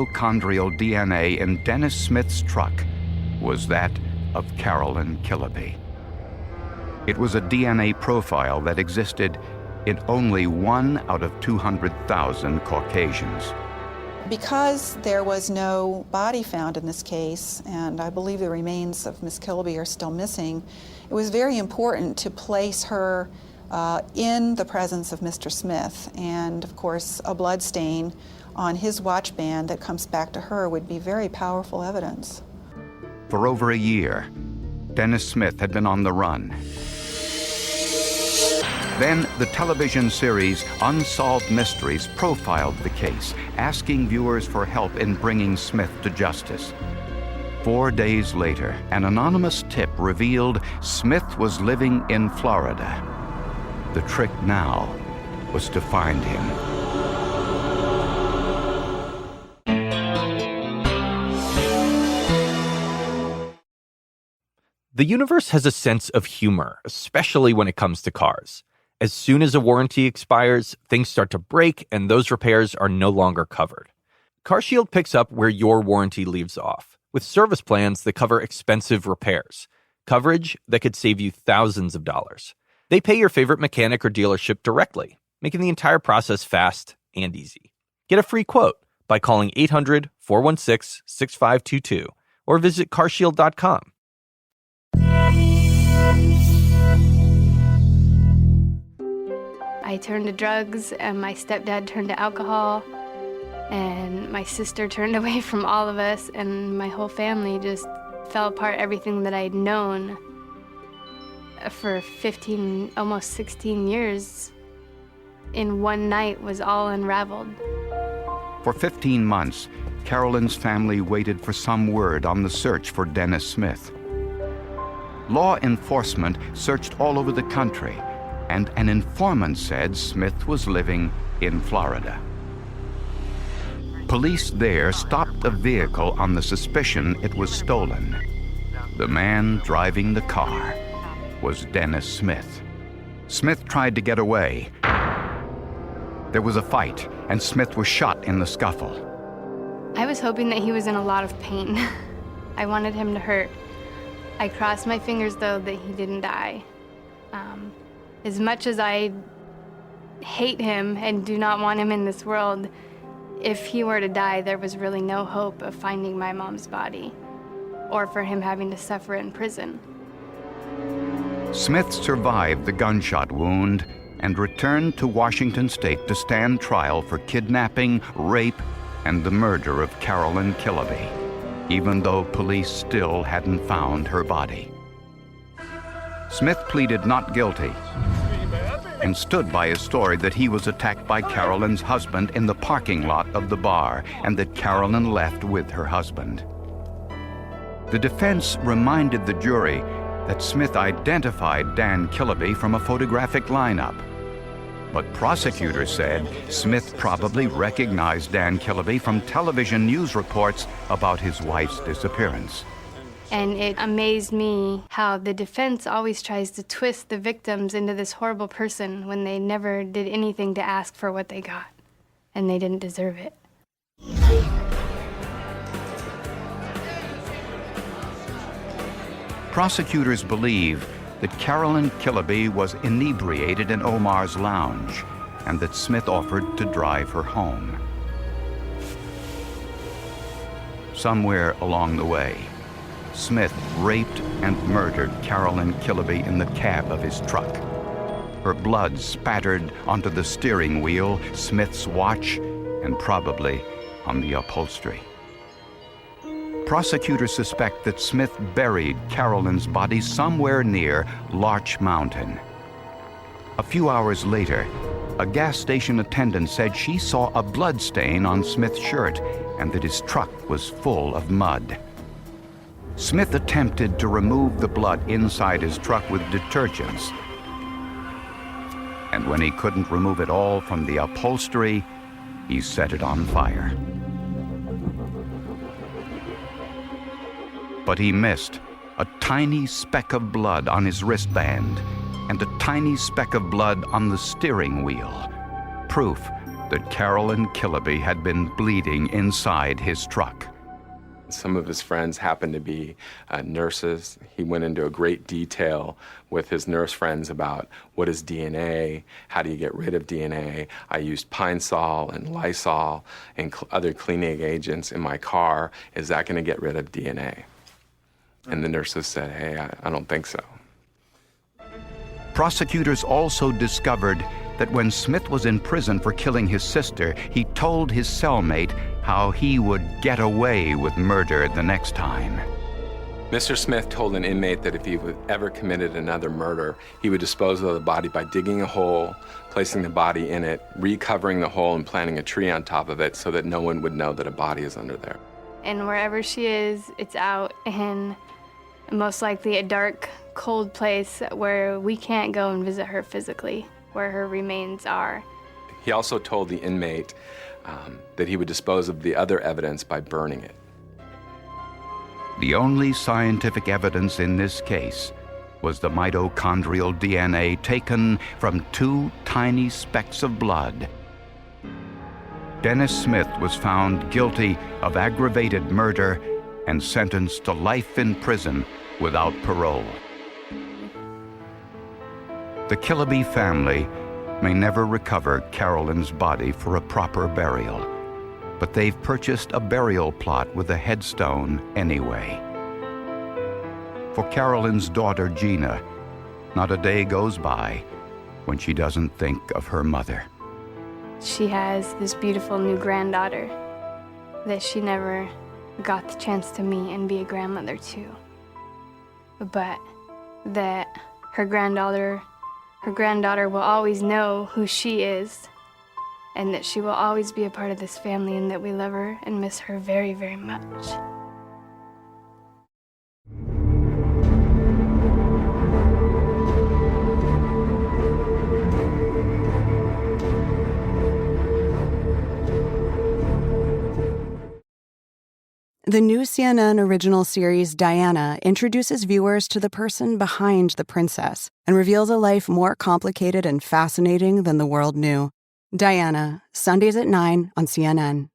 mitochondrial DNA in Dennis Smith's truck was that of Carolyn Killaby. It was a DNA profile that existed in only 1 out of 200,000 Caucasians. Because there was no body found in this case, and I believe the remains of Miss Killaby are still missing, it was very important to place her in the presence of Mr. Smith. And of course, a blood stain on his watch band that comes back to her would be very powerful evidence. For over a year, Dennis Smith had been on the run. Then the television series Unsolved Mysteries profiled the case, asking viewers for help in bringing Smith to justice. 4 days later, an anonymous tip revealed Smith was living in Florida. The trick now was to find him. The universe has a sense of humor, especially when it comes to cars. As soon as a warranty expires, things start to break and those repairs are no longer covered. CarShield picks up where your warranty leaves off, with service plans that cover expensive repairs, coverage that could save you thousands of dollars. They pay your favorite mechanic or dealership directly, making the entire process fast and easy. Get a free quote by calling 800-416-6522 or visit carshield.com. I turned to drugs, and my stepdad turned to alcohol, and my sister turned away from all of us, and my whole family just fell apart. Everything that I'd known for 15, almost 16 years, in one night was all unraveled. For 15 months, Carolyn's family waited for some word on the search for Dennis Smith. Law enforcement searched all over the country, and an informant said Smith was living in Florida. Police there stopped a vehicle on the suspicion it was stolen. The man driving the car was Dennis Smith. Smith tried to get away. There was a fight, and Smith was shot in the scuffle. I was hoping that he was in a lot of pain. I wanted him to hurt. I crossed my fingers, though, that he didn't die. As much as I hate him and do not want him in this world, if he were to die, there was really no hope of finding my mom's body or for him having to suffer in prison. Smith survived the gunshot wound and returned to Washington State to stand trial for kidnapping, rape, and the murder of Carolyn Killaby, even though police still hadn't found her body. Smith pleaded not guilty and stood by his story that he was attacked by Carolyn's husband in the parking lot of the bar and that Carolyn left with her husband. The defense reminded the jury that Smith identified Dan Killaby from a photographic lineup. But prosecutors said Smith probably recognized Dan Killaby from television news reports about his wife's disappearance. And it amazed me how the defense always tries to twist the victims into this horrible person when they never did anything to ask for what they got, and they didn't deserve it. Prosecutors believe that Carolyn Killaby was inebriated in Omar's lounge and that Smith offered to drive her home. Somewhere along the way, Smith raped and murdered Carolyn Killaby in the cab of his truck. Her blood spattered onto the steering wheel, Smith's watch, and probably on the upholstery. Prosecutors suspect that Smith buried Carolyn's body somewhere near Larch Mountain. A few hours later, a gas station attendant said she saw a blood stain on Smith's shirt and that his truck was full of mud. Smith attempted to remove the blood inside his truck with detergents. And when he couldn't remove it all from the upholstery, he set it on fire. But he missed a tiny speck of blood on his wristband and a tiny speck of blood on the steering wheel, proof that Carolyn Killaby had been bleeding inside his truck. Some of his friends happened to be nurses. He went into a great detail with his nurse friends about what is DNA, how do you get rid of DNA. I used Pine Sol and Lysol and other cleaning agents in my car. Is that going to get rid of DNA? And the nurses said, hey, I don't think so. Prosecutors also discovered that when Smith was in prison for killing his sister, he told his cellmate how he would get away with murder the next time. Mr. Smith told an inmate that if he ever committed another murder, he would dispose of the body by digging a hole, placing the body in it, recovering the hole, and planting a tree on top of it so that no one would know that a body is under there. And wherever she is, it's out in most likely a dark, cold place where we can't go and visit her physically, where her remains are. He also told the inmate that he would dispose of the other evidence by burning it. The only scientific evidence in this case was the mitochondrial DNA taken from 2 tiny specks of blood. Dennis Smith was found guilty of aggravated murder and sentenced to life in prison without parole. The Killaby family may never recover Carolyn's body for a proper burial, but they've purchased a burial plot with a headstone anyway. For Carolyn's daughter, Gina, not a day goes by when she doesn't think of her mother. She has this beautiful new granddaughter that she never got the chance to meet and be a grandmother to. But that her granddaughter will always know who she is, and that she will always be a part of this family, and that we love her and miss her very, very much. The new CNN original series Diana introduces viewers to the person behind the princess and reveals a life more complicated and fascinating than the world knew. Diana, Sundays at 9 on CNN.